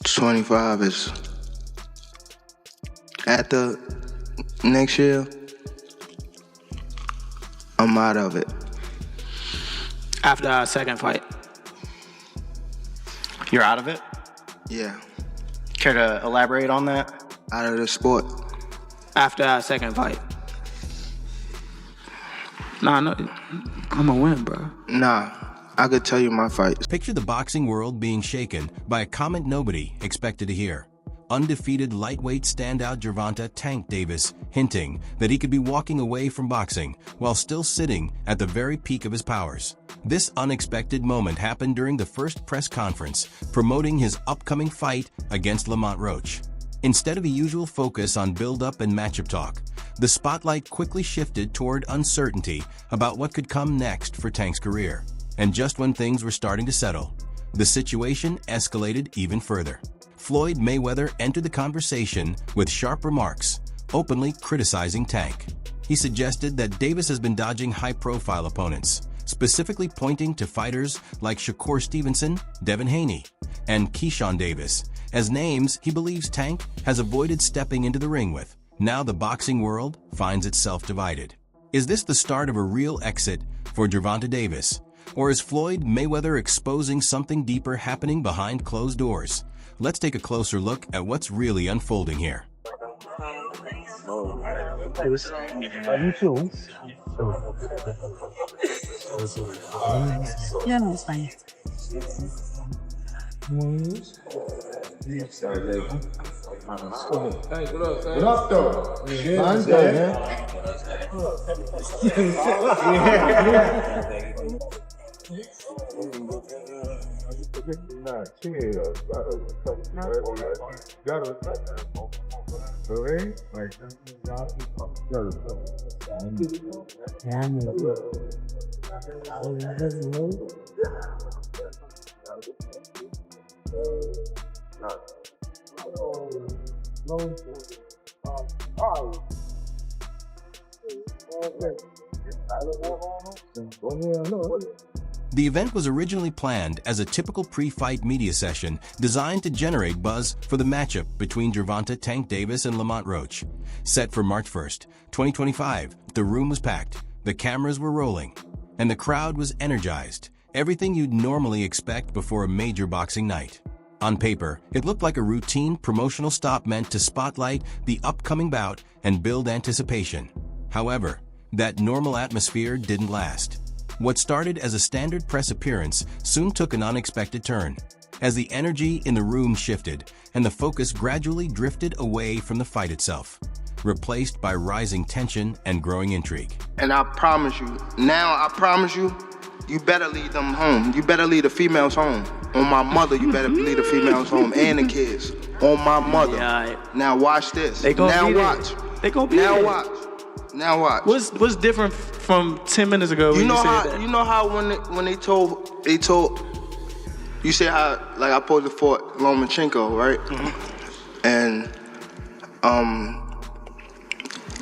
25 is after next year, I'm out of it. After our second fight. You're out of it? Yeah, Care to elaborate on that? out of the sport. After our second fight. Nah, no, I'm gonna win, bro. Nah, I could tell you my fights. Picture the boxing world being shaken by a comment nobody expected to hear. Undefeated lightweight standout Gervonta "Tank" Davis hinting that he could be walking away from boxing while still sitting at the very peak of his powers. This unexpected moment happened during the first press conference promoting his upcoming fight against Lamont Roach. Instead of a usual focus on build-up and matchup talk, the spotlight quickly shifted toward uncertainty about what could come next for Tank's career. And just when things were starting to settle, the situation escalated even further. Floyd Mayweather entered the conversation with sharp remarks, openly criticizing Tank. He suggested that Davis has been dodging high-profile opponents, specifically pointing to fighters like Shakur Stevenson, Devin Haney, and Keyshawn Davis as names he believes Tank has avoided stepping into the ring with. Now the boxing world finds itself divided. Is this the start of a real exit for Gervonta Davis? Or is Floyd Mayweather exposing something deeper happening behind closed doors? Let's take a closer look at what's really unfolding here. Yeah, no, it's fine. What up, though? Mine's good, man. Nah, chill. Gotta respect that. Okay? Like, The event was originally planned as a typical pre-fight media session designed to generate buzz for the matchup between Gervonta "Tank" Davis and Lamont Roach. Set for March 1st, 2025, the room was packed, the cameras were rolling, and the crowd was energized. Everything you'd normally expect before a major boxing night. On paper, it looked like a routine promotional stop meant to spotlight the upcoming bout and build anticipation. However, that normal atmosphere didn't last. What started as a standard press appearance soon took an unexpected turn, as the energy in the room shifted and the focus gradually drifted away from the fight itself, replaced by rising tension and growing intrigue. And I promise you, you better lead them home. You better lead the females home. On my mother, you better lead the females home and the kids. On my mother. Yeah, Now watch this. They gonna now be watch. there. They gonna be now there. watch. Now watch. What's different from 10 minutes ago when you said that? You know how when they told you say how like I supposed to fought Lomachenko, right? Mm-hmm. And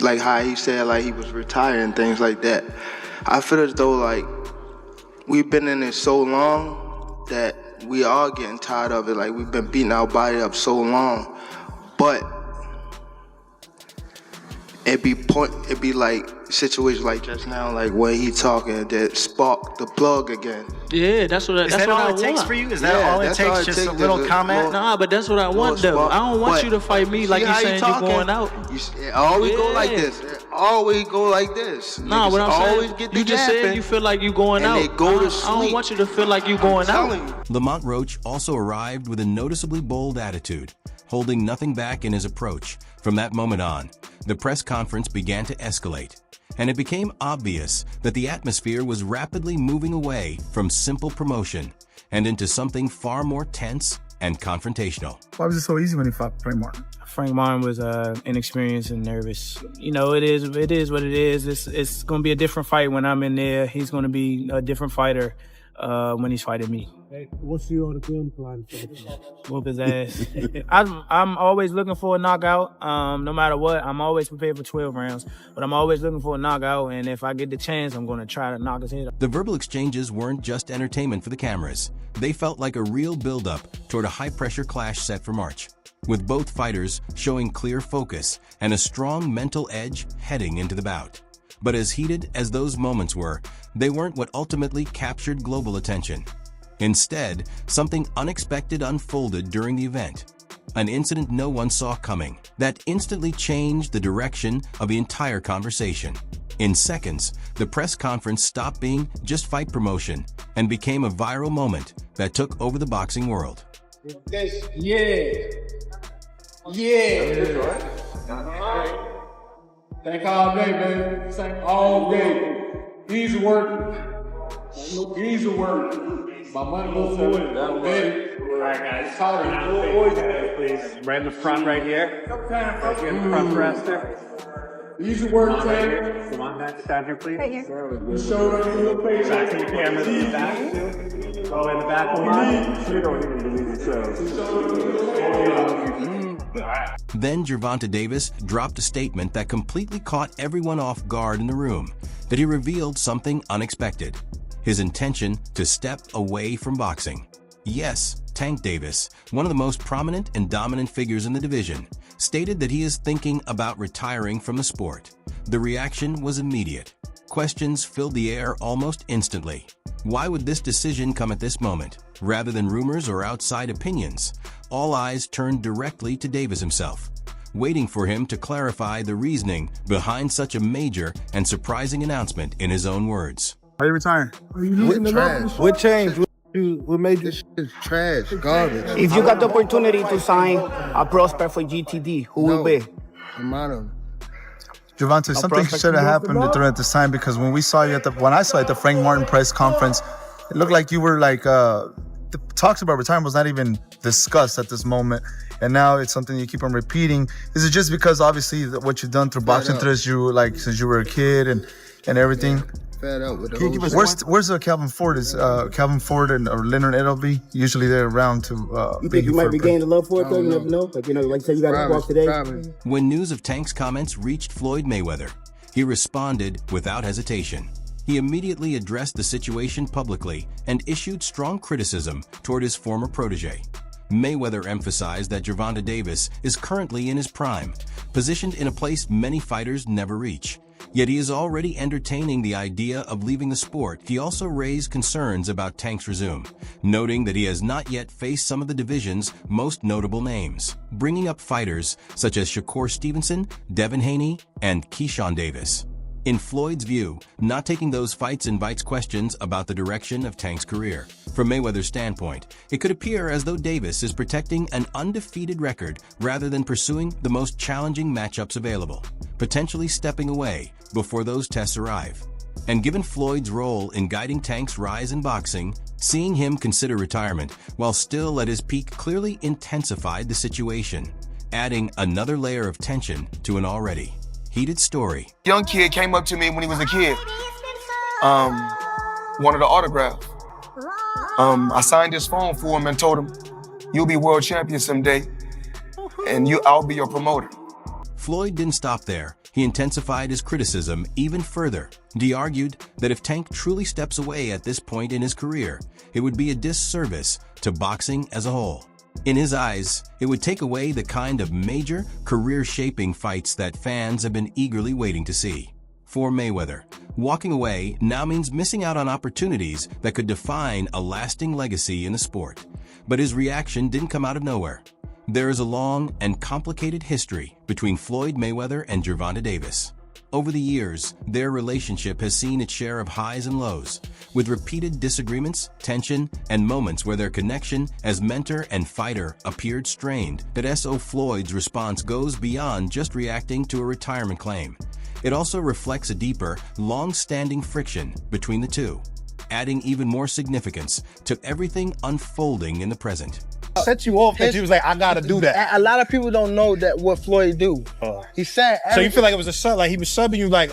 like how he said like he was retired and things like that. I feel as though like we've been in it so long that we are getting tired of it. Like we've been beating our body up so long, but it be like situations like just now, like when he talking that spark the plug again. Yeah, that's what I want. Is that all it takes for you? Is that all it takes? Just a little comment? Nah, but that's what I want though. Spark. I don't want you to fight me like you saying you're going out. It always go like this. It always go like this. Nah, Niggas what I'm always saying, get the you just said yapping, you feel like you going and out. they go to I don't sleep. want you to feel like you going I'm out. telling you. Lamont Roach also arrived with a noticeably bold attitude, holding nothing back in his approach. From that moment on, the press conference began to escalate, and it became obvious that the atmosphere was rapidly moving away from simple promotion and into something far more tense and confrontational. Why was it so easy when he fought Frank Martin? Frank Martin was inexperienced and nervous. You know, it is what it is. It's going to be a different fight when I'm in there. He's going to be a different fighter when he's fighting me. Hey, what's your game plan for the fight? Whoop his ass. I'm always looking for a knockout. No matter what, I'm always prepared for 12 rounds. But I'm always looking for a knockout, and if I get the chance, I'm going to try to knock his head off. The verbal exchanges weren't just entertainment for the cameras. They felt like a real build-up toward a high-pressure clash set for March, with both fighters showing clear focus and a strong mental edge heading into the bout. But as heated as those moments were, they weren't what ultimately captured global attention. Instead, something unexpected unfolded during the event. An incident no one saw coming that instantly changed the direction of the entire conversation. In seconds, the press conference stopped being just fight promotion and became a viral moment that took over the boxing world. Yeah. Thank all day, baby. Thank all day. Easy work. Easy work. My money goes to it. All right, guys. Please. Right in the front, right here. Right here in the front rest there. Easy work, Taylor. Come on, guys. Stand here, please. Right here. You showed up your face. Back to the cameras in the back. Go in the back of the line. You don't even believe yourselves. Then Gervonta Davis dropped a statement that completely caught everyone off guard in the room, that he revealed something unexpected. His intention to step away from boxing. Yes, Tank Davis, one of the most prominent and dominant figures in the division, stated that he is thinking about retiring from the sport. The reaction was immediate. Questions filled the air almost instantly. Why would this decision come at this moment, rather than rumors or outside opinions? All eyes turned directly to Davis himself, waiting for him to clarify the reasoning behind such a major and surprising announcement in his own words. Are you retiring? What trash? What changed? What made you? This shit is trash, garbage. If you got the opportunity to sign a prospect for GTD, who will be? I'm out of it. Gervonta, something should have happened during this time, because when I saw you at the Frank Martin press conference, it looked like you were like the talks about retirement was not even discussed at this moment, and now it's something you keep on repeating. Is it just because obviously what you've done through boxing since you were a kid and everything? Fed up with the Where's Calvin Ford? Is Calvin Ford or Leonard Edelby usually they're around to? You think you might be gaining love for it though? You never know. Like like say you got to walk today. When news of Tank's comments reached Floyd Mayweather, he responded without hesitation. He immediately addressed the situation publicly and issued strong criticism toward his former protege. Mayweather emphasized that Gervonta Davis is currently in his prime, positioned in a place many fighters never reach. Yet he is already entertaining the idea of leaving the sport. He also raised concerns about Tank's resume, noting that he has not yet faced some of the division's most notable names, bringing up fighters such as Shakur Stevenson, Devin Haney, and Keyshawn Davis. In Floyd's view, not taking those fights invites questions about the direction of Tank's career. From Mayweather's standpoint, it could appear as though Davis is protecting an undefeated record rather than pursuing the most challenging matchups available, potentially stepping away before those tests arrive. And given Floyd's role in guiding Tank's rise in boxing, seeing him consider retirement while still at his peak clearly intensified the situation, adding another layer of tension to an already heated story. Young kid came up to me when he was a kid. Wanted an autograph. I signed his phone for him and told him, "You'll be world champion someday, and I'll be your promoter." Floyd didn't stop there. He intensified his criticism even further. He argued that if Tank truly steps away at this point in his career, it would be a disservice to boxing as a whole. In his eyes, it would take away the kind of major, career-shaping fights that fans have been eagerly waiting to see. For Mayweather, walking away now means missing out on opportunities that could define a lasting legacy in the sport. But his reaction didn't come out of nowhere. There is a long and complicated history between Floyd Mayweather and Gervonta Davis. Over the years, their relationship has seen its share of highs and lows, with repeated disagreements, tension, and moments where their connection as mentor and fighter appeared strained. That S.O. Floyd's response goes beyond just reacting to a retirement claim. It also reflects a deeper, long-standing friction between the two, adding even more significance to everything unfolding in the present. set you off that you was like, I gotta do that? A lot of people don't know that what Floyd do. He said. So you feel like it was a sub, like he was subbing you, like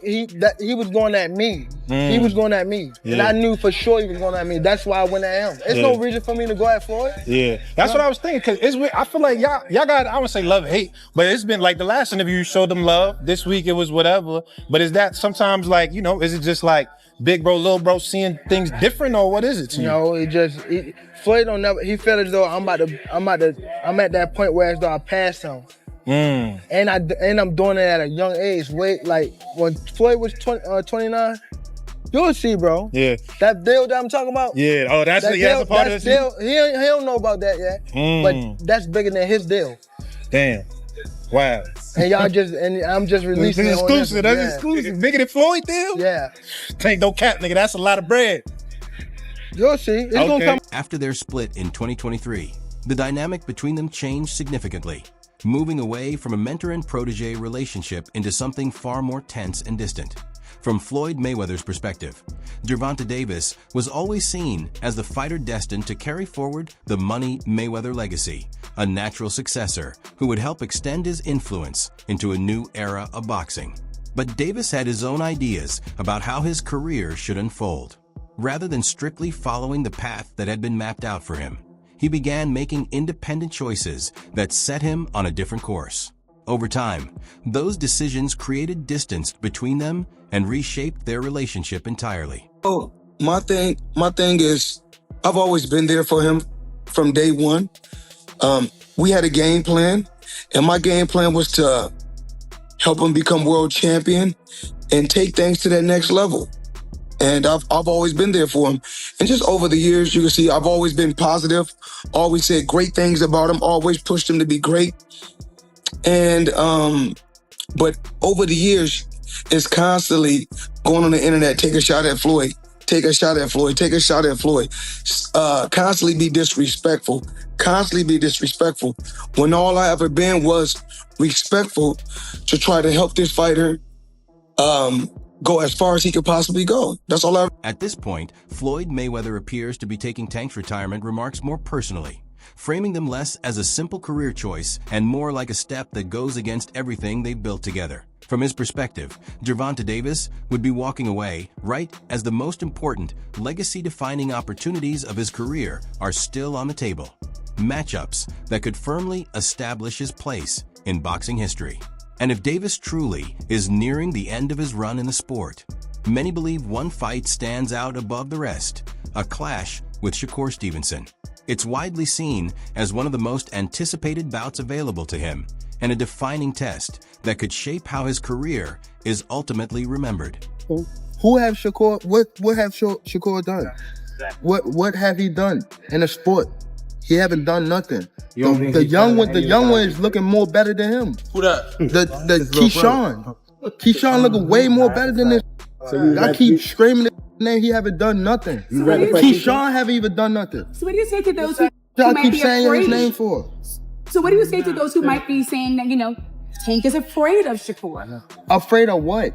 he was going at me. He was going at me, and I knew for sure he was going at me. That's why I went at him. There's no reason for me to go at Floyd. Yeah, that's what I was thinking. Cause I feel like y'all got, I would say love, hate, but it's been like the last interview you showed them love. This week it was whatever. But is that sometimes like, you know, is it just like big bro, little bro seeing things different, or what is it to you? No, Floyd don't never. He felt as though I'm at that point where as though I passed him. And I'm doing it at a young age. Like when Floyd was 29, you'll see, bro. Yeah. That deal that I'm talking about. Yeah. Oh, that's a part of this. Deal, he don't know about that yet. But that's bigger than his deal. Damn. Wow. And I'm just releasing this it. Exclusive. That's exclusive. Bigger than Floyd deal? Yeah. Ain't no cap, nigga. That's a lot of bread. You'll see. It's gonna come. After their split in 2023, the dynamic between them changed significantly, moving away from a mentor and protege relationship into something far more tense and distant. From Floyd Mayweather's perspective, Gervonta Davis was always seen as the fighter destined to carry forward the Money Mayweather legacy, a natural successor who would help extend his influence into a new era of boxing. But Davis had his own ideas about how his career should unfold. Rather than strictly following the path that had been mapped out for him, he began making independent choices that set him on a different course. Over time, those decisions created distance between them and reshaped their relationship entirely. Oh, my thing is, I've always been there for him from day one. We had a game plan, and my game plan was to help him become world champion and take things to that next level. And I've always been there for him. And just over the years, you can see I've always been positive, always said great things about him, always pushed him to be great. And, but over the years, it's constantly going on the internet, take a shot at Floyd, take a shot at Floyd, take a shot at Floyd. Constantly be disrespectful, when all I ever been was respectful to try to help this fighter go as far as he could possibly go. That's all I... At this point, Floyd Mayweather appears to be taking Tank's retirement remarks more personally, framing them less as a simple career choice and more like a step that goes against everything they've built together. From his perspective, Gervonta Davis would be walking away right as the most important, legacy-defining opportunities of his career are still on the table. Matchups that could firmly establish his place in boxing history. And if Davis truly is nearing the end of his run in the sport, many believe one fight stands out above the rest, a clash with Shakur Stevenson. It's widely seen as one of the most anticipated bouts available to him, and a defining test that could shape how his career is ultimately remembered. Who have Shakur? What have Shakur done? What have he done in the sport? He haven't done nothing. The young one is looking more better than him. Who that? The Keyshawn. Keyshawn looking way more better than this. I keep screaming his name. He haven't done nothing. Keyshawn haven't even done nothing. So what do you say to those who I might keep be saying afraid? his name for? So what do you say to those who might be saying that, you know, Tank is afraid of Shakur? Afraid of what?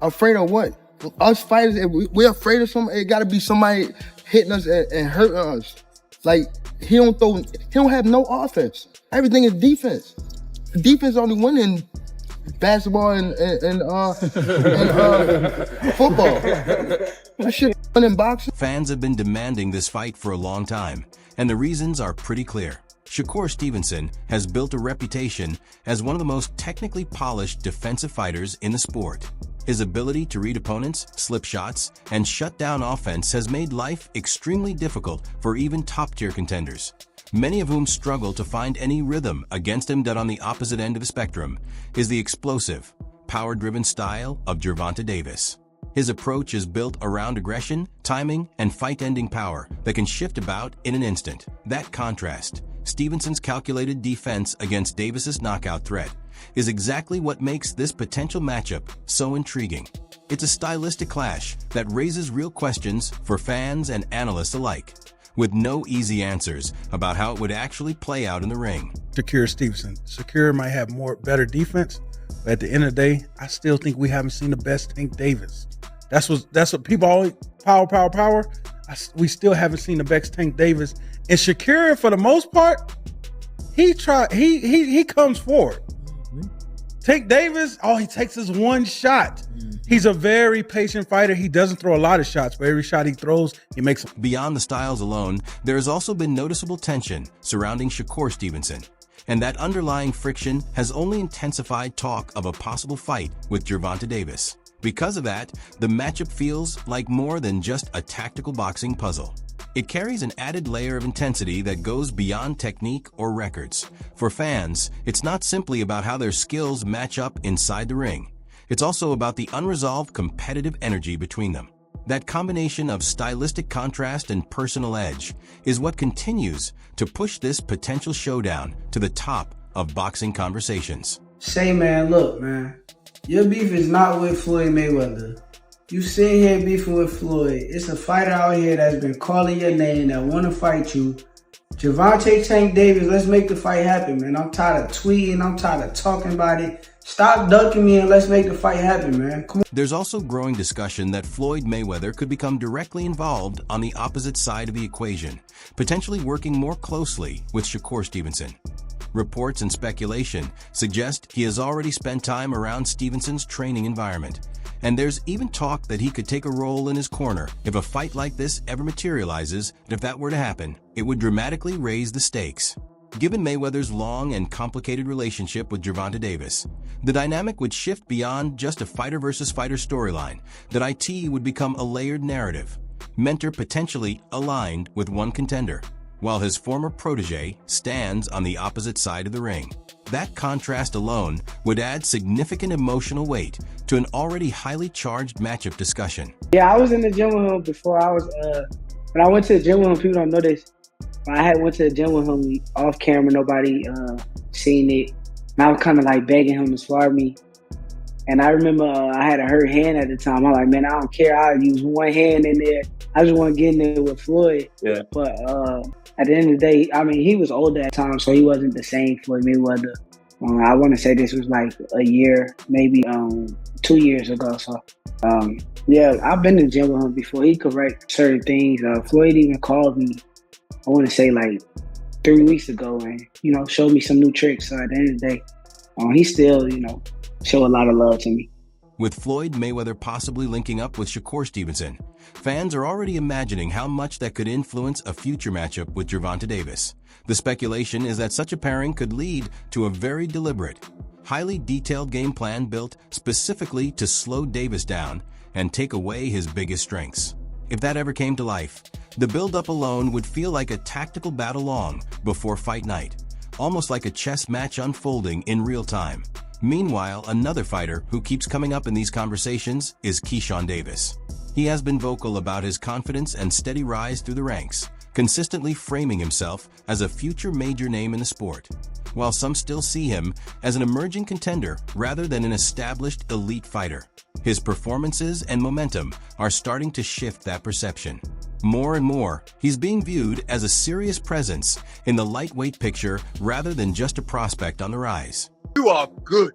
Afraid of what? Us fighters, if we're afraid of something, it gotta be somebody hitting us and hurting us. Like, he don't have no offense. Everything is defense. Defense only win in basketball and football. That shit in boxing. Fans have been demanding this fight for a long time, and the reasons are pretty clear. Shakur Stevenson has built a reputation as one of the most technically polished defensive fighters in the sport. His ability to read opponents, slip shots, and shut down offense has made life extremely difficult for even top-tier contenders, many of whom struggle to find any rhythm against him. That on the opposite end of the spectrum is the explosive, power-driven style of Gervonta Davis. His approach is built around aggression, timing, and fight-ending power that can shift about in an instant. That contrast, Stevenson's calculated defense against Davis's knockout threat, is exactly what makes this potential matchup so intriguing. It's a stylistic clash that raises real questions for fans and analysts alike, with no easy answers about how it would actually play out in the ring. Shakur Stevenson. Shakur might have better defense, but at the end of the day, I still think we haven't seen the best Tank Davis. That's what people always, power. We still haven't seen the best Tank Davis, And Shakur, for the most part, he comes forward. Tank Davis, all he takes is one shot. He's a very patient fighter. He doesn't throw a lot of shots, but every shot he throws, he makes them. Beyond the styles alone, there has also been noticeable tension surrounding Shakur Stevenson. And that underlying friction has only intensified talk of a possible fight with Gervonta Davis. Because of that, the matchup feels like more than just a tactical boxing puzzle. It carries an added layer of intensity that goes beyond technique or records. For fans, it's not simply about how their skills match up inside the ring. It's also about the unresolved competitive energy between them. That combination of stylistic contrast and personal edge is what continues to push this potential showdown to the top of boxing conversations. Say, man, look, man. Your beef is not with Floyd Mayweather. You sitting here beefing with Floyd. It's a fighter out here that's been calling your name that want to fight you. Gervonta Tank Davis, let's make the fight happen, man. I'm tired of tweeting. I'm tired of talking about it. Stop ducking me and let's make the fight happen, man. Come on. There's also growing discussion that Floyd Mayweather could become directly involved on the opposite side of the equation, potentially working more closely with Shakur Stevenson. Reports and speculation suggest he has already spent time around Stevenson's training environment, and there's even talk that he could take a role in his corner if a fight like this ever materializes, and if that were to happen, it would dramatically raise the stakes. Given Mayweather's long and complicated relationship with Gervonta Davis, the dynamic would shift beyond just a fighter versus fighter storyline, that IT would become a layered narrative, mentor potentially aligned with one contender, while his former protege stands on the opposite side of the ring. That contrast alone would add significant emotional weight to an already highly charged matchup discussion. Yeah, I was in the gym with him before when I went to the gym with him, people don't know this. When I went to the gym with him off camera, nobody seen it. And I was kind of like begging him to spar me. And I remember I had a hurt hand at the time. I'm like, man, I don't care. I'll use one hand in there. I just want to get in there with Floyd. Yeah. But at the end of the day, I mean, he was older at the time, so he wasn't the same Floyd Mayweather. I want to say this was like a year, maybe 2 years ago. So, yeah, I've been to the gym with him before. He correct certain things. Floyd even called me, I want to say like 3 weeks ago, and, showed me some new tricks. So at the end of the day, he still, show a lot of love to me. With Floyd Mayweather possibly linking up with Shakur Stevenson, fans are already imagining how much that could influence a future matchup with Gervonta Davis. The speculation is that such a pairing could lead to a very deliberate, highly detailed game plan built specifically to slow Davis down and take away his biggest strengths. If that ever came to life, the build-up alone would feel like a tactical battle long before fight night, almost like a chess match unfolding in real time. Meanwhile, another fighter who keeps coming up in these conversations is Keyshawn Davis. He has been vocal about his confidence and steady rise through the ranks, consistently framing himself as a future major name in the sport, while some still see him as an emerging contender rather than an established elite fighter. His performances and momentum are starting to shift that perception. More and more, he's being viewed as a serious presence in the lightweight picture rather than just a prospect on the rise. You are good.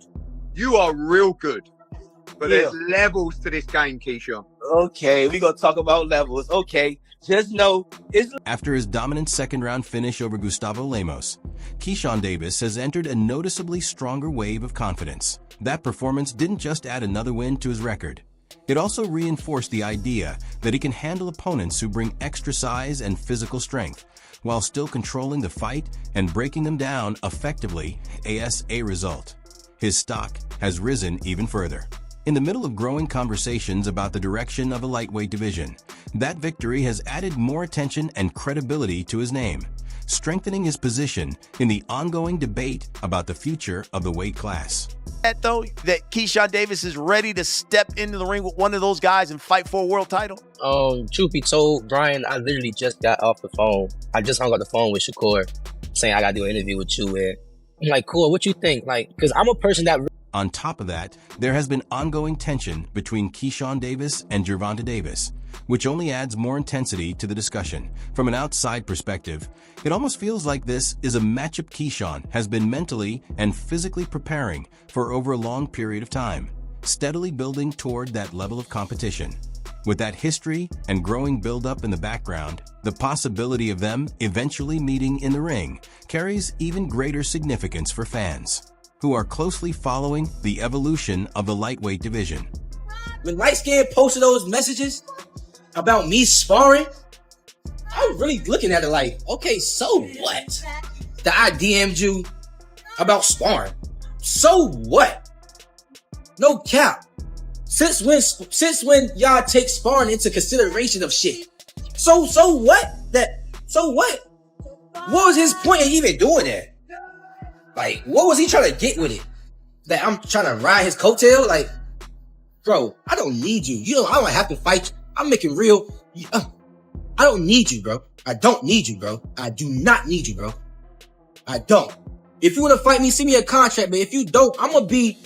You are real good. But there's levels to this game, Keyshawn. Okay, we're going to talk about levels. Okay, just know it's... After his dominant second-round finish over Gustavo Lemos, Keyshawn Davis has entered a noticeably stronger wave of confidence. That performance didn't just add another win to his record. It also reinforced the idea that he can handle opponents who bring extra size and physical strength, while still controlling the fight and breaking them down effectively as a result. His stock has risen even further. In the middle of growing conversations about the direction of a lightweight division, that victory has added more attention and credibility to his name, strengthening his position in the ongoing debate about the future of the weight class. That Keyshawn Davis is ready to step into the ring with one of those guys and fight for a world title? Truth be told, Brian, I literally just got off the phone. I just hung up the phone with Shakur saying I got to do an interview with you. And I'm like, cool, what you think? Like, because I'm a person that... On top of that, there has been ongoing tension between Keyshawn Davis and Gervonta Davis, which only adds more intensity to the discussion. From an outside perspective, it almost feels like this is a matchup Keyshawn has been mentally and physically preparing for over a long period of time, steadily building toward that level of competition. With that history and growing buildup in the background, the possibility of them eventually meeting in the ring carries even greater significance for fans, who are closely following the evolution of the lightweight division. When Light Skin posted those messages about me sparring, I was really looking at it like, okay, so what? That I DM'd you about sparring. So what? No cap. Since when y'all take sparring into consideration of shit? So what? So what? What was his point in even doing that? Like, what was he trying to get with it? That I'm trying to ride his coattail? Like, bro, I don't need you. I don't have to fight you. I'm making real. I don't need you, bro. I don't need you, bro. I do not need you, bro. I don't. If you want to fight me, send me a contract, but if you don't, I'm going to be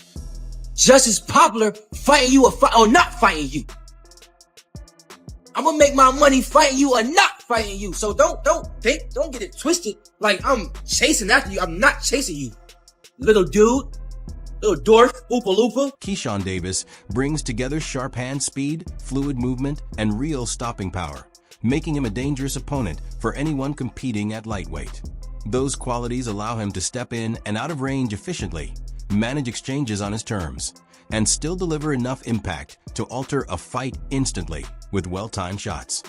just as popular fighting you or not fighting you. I'm going to make my money fighting you or not fighting you. So don't get it twisted like I'm chasing after you. I'm not chasing you. Little dude. Little dwarf, Oopa Loopa. Keyshawn Davis brings together sharp hand speed, fluid movement, and real stopping power, making him a dangerous opponent for anyone competing at lightweight. Those qualities allow him to step in and out of range efficiently, manage exchanges on his terms, and still deliver enough impact to alter a fight instantly with well-timed shots.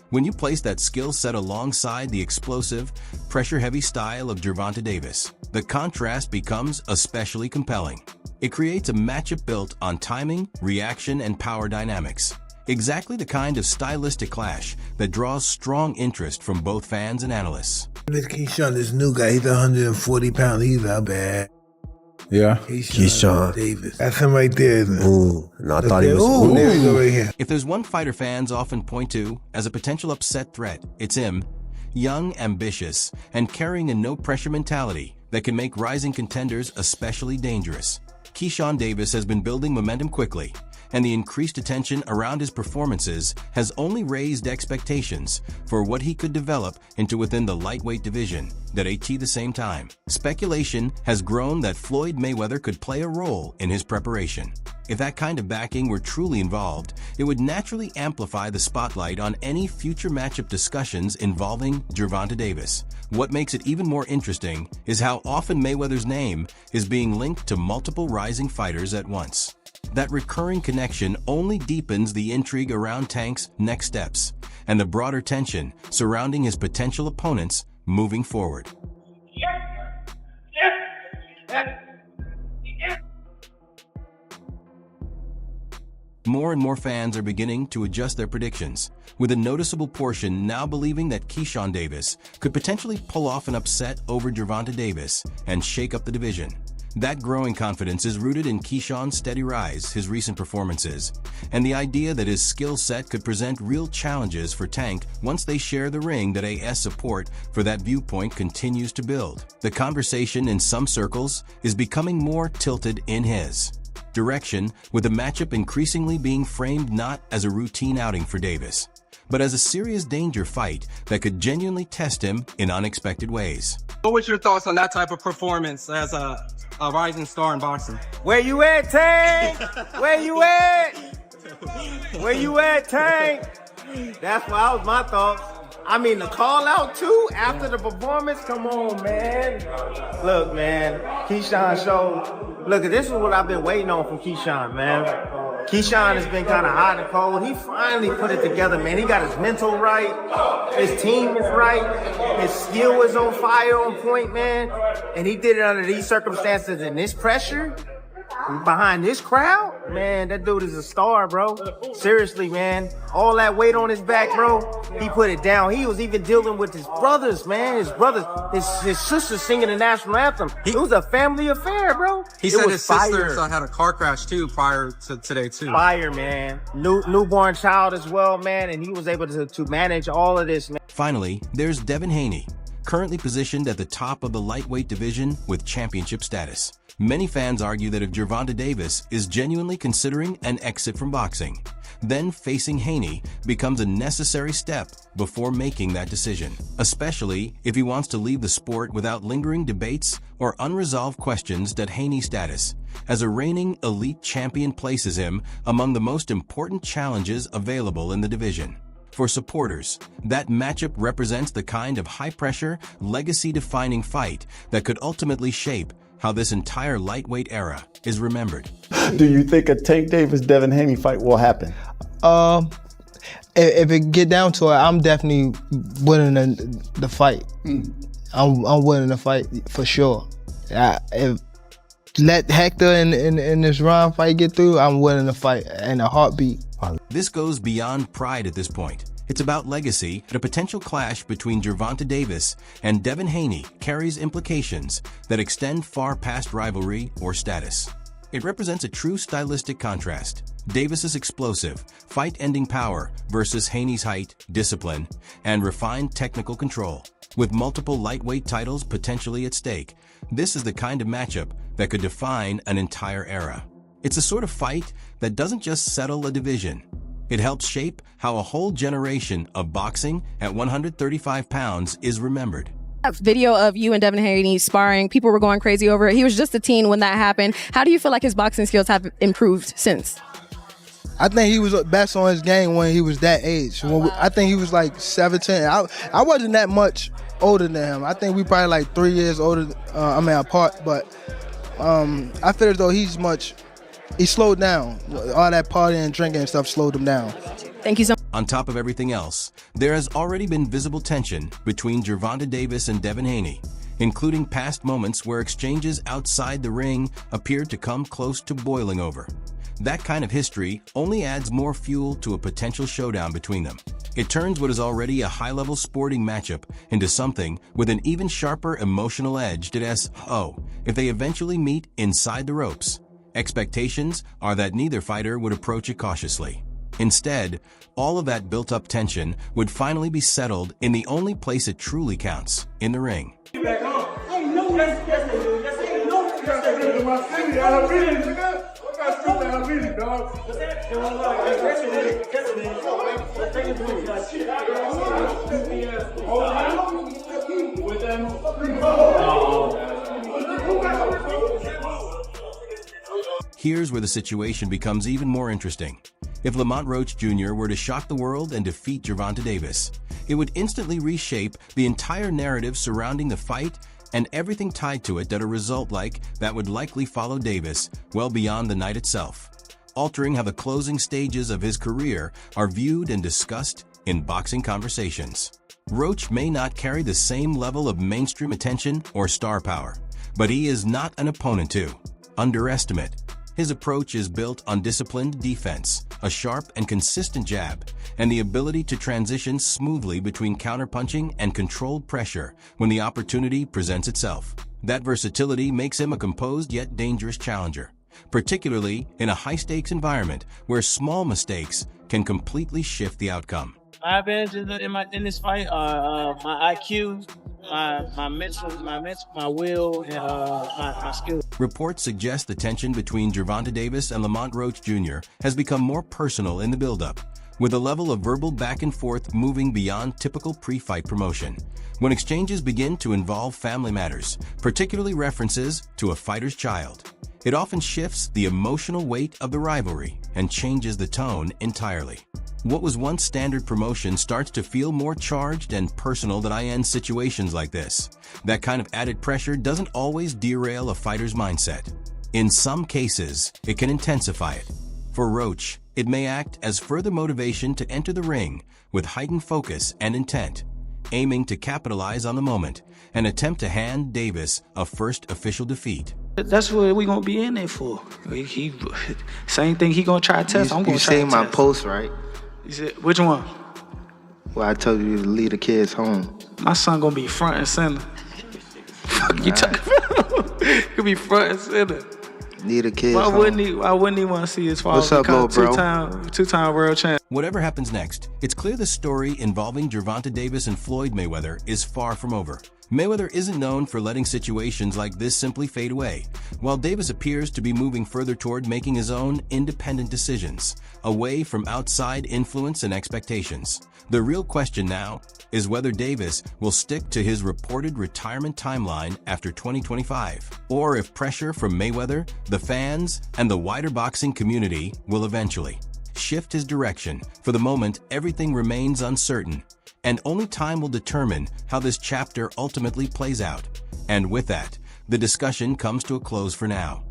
When you place that skill set alongside the explosive, pressure-heavy style of Gervonta Davis, the contrast becomes especially compelling. It creates a matchup built on timing, reaction, and power dynamics. Exactly the kind of stylistic clash that draws strong interest from both fans and analysts. This Keyshawn, this new guy, he's 140 pounds. He's not bad. Yeah. Keyshawn Davis. That's him right there, isn't it? Ooh, no, I thought he was. Ooh, there we go right here. If there's one fighter fans often point to as a potential upset threat, it's him. Young, ambitious, and carrying a no-pressure mentality that can make rising contenders especially dangerous. Keyshawn Davis has been building momentum quickly, and the increased attention around his performances has only raised expectations for what he could develop into within the lightweight division at the same time. Speculation has grown that Floyd Mayweather could play a role in his preparation. If that kind of backing were truly involved, it would naturally amplify the spotlight on any future matchup discussions involving Gervonta Davis. What makes it even more interesting is how often Mayweather's name is being linked to multiple rising fighters at once. That recurring connection only deepens the intrigue around Tank's next steps and the broader tension surrounding his potential opponents moving forward. More and more fans are beginning to adjust their predictions, with a noticeable portion now believing that Keyshawn Davis could potentially pull off an upset over Gervonta Davis and shake up the division. That growing confidence is rooted in Keyshawn's steady rise, his recent performances, and the idea that his skill set could present real challenges for Tank once they share the ring. That AS support for that viewpoint continues to build. The conversation in some circles is becoming more tilted in his direction, with the matchup increasingly being framed not as a routine outing for Davis, but as a serious danger fight that could genuinely test him in unexpected ways. What was your thoughts on that type of performance as a rising star in boxing? Where you at, Tank? Where you at? Where you at, Tank? That's what was my thoughts. I mean, the call out too after the performance. Come on, man. Look, man, Keyshawn showed. Look, this is what I've been waiting on from Keyshawn, man. Keyshawn has been kind of hot and cold. He finally put it together, man. He got his mental right. His team is right. His skill is on fire, on point, man. And he did it under these circumstances and this pressure behind this crowd. Man, that dude is a star, bro. Seriously, man. All that weight on his back, bro. He put it down. He was even dealing with his brothers, man. His brothers, his sisters singing the national anthem. It was a family affair, bro. He said his sister had a car crash too prior to today too. Fire, man. Newborn child as well, man. And he was able to manage all of this, man. Finally, there's Devin Haney, currently positioned at the top of the lightweight division with championship status. Many fans argue that if Gervonta Davis is genuinely considering an exit from boxing, then facing Haney becomes a necessary step before making that decision, especially if he wants to leave the sport without lingering debates or unresolved questions that Haney's status as a reigning elite champion places him among the most important challenges available in the division. For supporters, that matchup represents the kind of high-pressure, legacy-defining fight that could ultimately shape how this entire lightweight era is remembered. Do you think a Tank Davis-Devin Haney fight will happen? If it get down to it, I'm definitely winning the fight. I'm winning the fight for sure. If let Hector in this round fight get through, I'm winning the fight in a heartbeat. This goes beyond pride at this point. It's about legacy, and a potential clash between Gervonta Davis and Devin Haney carries implications that extend far past rivalry or status. It represents a true stylistic contrast. Davis's explosive, fight-ending power versus Haney's height, discipline, and refined technical control. With multiple lightweight titles potentially at stake, this is the kind of matchup that could define an entire era. It's a sort of fight that doesn't just settle a division. It helps shape how a whole generation of boxing at 135 pounds is remembered. Video of you and Devin Haney sparring, people were going crazy over it. He was just a teen when that happened. How do you feel like his boxing skills have improved since? I think he was best on his game when he was that age. I think he was like 17. I wasn't that much older than him. I think we probably like 3 years older, apart, but I feel as though he slowed down. All that partying and drinking and stuff slowed him down. Thank you so much. On top of everything else, there has already been visible tension between Gervonta Davis and Devin Haney, including past moments where exchanges outside the ring appeared to come close to boiling over. That kind of history only adds more fuel to a potential showdown between them. It turns what is already a high-level sporting matchup into something with an even sharper emotional edge if they eventually meet inside the ropes. Expectations are that neither fighter would approach it cautiously. Instead, all of that built-up tension would finally be settled in the only place it truly counts, in the ring. Here's where the situation becomes even more interesting. If Lamont Roach Jr. were to shock the world and defeat Gervonta Davis, it would instantly reshape the entire narrative surrounding the fight and everything tied to it that a result like that would likely follow Davis well beyond the night itself, altering how the closing stages of his career are viewed and discussed in boxing conversations. Roach may not carry the same level of mainstream attention or star power, but he is not an opponent to underestimate. His approach is built on disciplined defense, a sharp and consistent jab, and the ability to transition smoothly between counterpunching and controlled pressure when the opportunity presents itself. That versatility makes him a composed yet dangerous challenger, particularly in a high-stakes environment where small mistakes can completely shift the outcome. My advantage in this fight are my IQ, my mental, my will, and my skills. Reports suggest the tension between Gervonta Davis and Lamont Roach Jr. has become more personal in the build-up, with a level of verbal back and forth moving beyond typical pre-fight promotion. When exchanges begin to involve family matters, particularly references to a fighter's child, it often shifts the emotional weight of the rivalry and changes the tone entirely. What was once standard promotion starts to feel more charged and personal in situations like this. That kind of added pressure doesn't always derail a fighter's mindset. In some cases, it can intensify it. For Roach, it may act as further motivation to enter the ring with heightened focus and intent, aiming to capitalize on the moment and attempt to hand Davis a first official defeat. That's what we gonna be in there for. He same thing he gonna try to test. I'm gonna try to test. You seen my post, right? You said, which one? Well, I told you to leave the kids home. My son gonna be front and center. Fuck you talking about? He could be front and center. Leave the kids home. Why wouldn't he want to see his father What's up, become bro? two-time world champ? Whatever happens next, it's clear the story involving Gervonta Davis and Floyd Mayweather is far from over. Mayweather isn't known for letting situations like this simply fade away, while Davis appears to be moving further toward making his own independent decisions, away from outside influence and expectations. The real question now is whether Davis will stick to his reported retirement timeline after 2025, or if pressure from Mayweather, the fans, and the wider boxing community will eventually shift his direction. For the moment, everything remains uncertain, and only time will determine how this chapter ultimately plays out. And with that, the discussion comes to a close for now.